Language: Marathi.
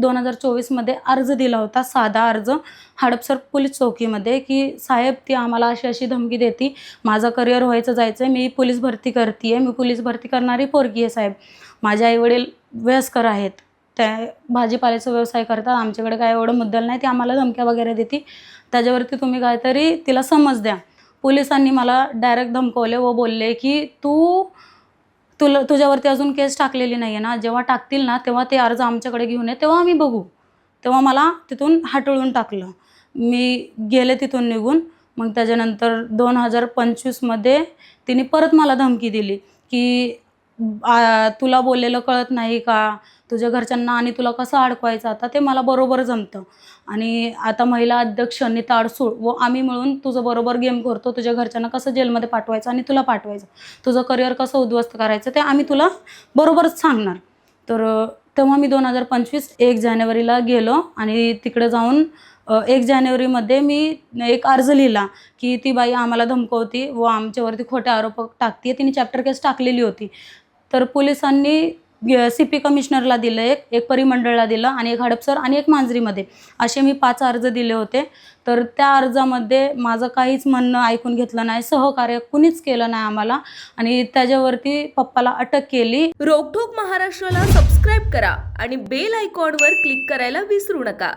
2024मध्ये अर्ज दिला होता, साधा अर्ज हडपसर पोलीस चौकीमध्ये, की साहेब ती आम्हाला अशी अशी धमकी देती, माझं करिअर व्हायचं जायचं आहे, मी पोलीस भरती करते आहे, मी पोलीस भरती करणारी पोरगी आहे साहेब, माझे आईवडील वयस्कर आहेत, त्या भाजीपाल्याचा व्यवसाय करतात, आमच्याकडे काय एवढं मुद्दल नाही, ती आम्हाला धमक्या वगैरे देते, त्याच्यावरती तुम्ही काहीतरी तिला समज द्या. पोलिसांनी मला डायरेक्ट धमकवले व बोलले की तुझ्यावरती अजून केस टाकलेली नाही आहे ना, जेव्हा टाकतील ना तेव्हा ते अर्ज आमच्याकडे घेऊन ये, तेव्हा आम्ही बघू. तेव्हा मला तिथून हाटळून टाकलं, मी गेले तिथून निघून. मग त्याच्यानंतर 2025मध्ये तिने परत मला धमकी दिली की तुला बोललेलं कळत नाही का, तुझ्या घरच्यांना आणि तुला कसं अडकवायचं, आता ते मला बरोबर जमतं, आणि आता महिला अध्यक्ष नीता अडसूळ व आम्ही मिळून तुझं बरोबर गेम करतो, तुझ्या घरच्यांना कसं जेलमध्ये पाठवायचं आणि तुला पाठवायचं, तुझं करिअर कसं उद्ध्वस्त करायचं ते आम्ही तुला बरोबरच सांगणार. तर तेव्हा मी 2025 1 जानेवारीला गेलो आणि तिकडे जाऊन 1 जानेवारीमध्ये मी एक अर्ज लिहिला की ती बाई आम्हाला धमकवती व आमच्यावरती खोटे आरोप टाकते, तिने चॅप्टर केस टाकलेली होती. तर पोलिसांनी CP कमिशनरला दिलं, एक परिमंडळला दिलं आणि एक हडपसर आणि एक मांजरीमध्ये, असे मी 5 अर्ज दिले होते. तर त्या अर्जामध्ये माझं काहीच म्हणणं ऐकून घेतलं नाही, सहकार्य कुणीच केलं नाही आम्हाला, आणि त्याच्यावरती पप्पाला अटक केली. रोकठोक महाराष्ट्राला सबस्क्राईब करा आणि बेल आयकॉनवर क्लिक करायला विसरू नका.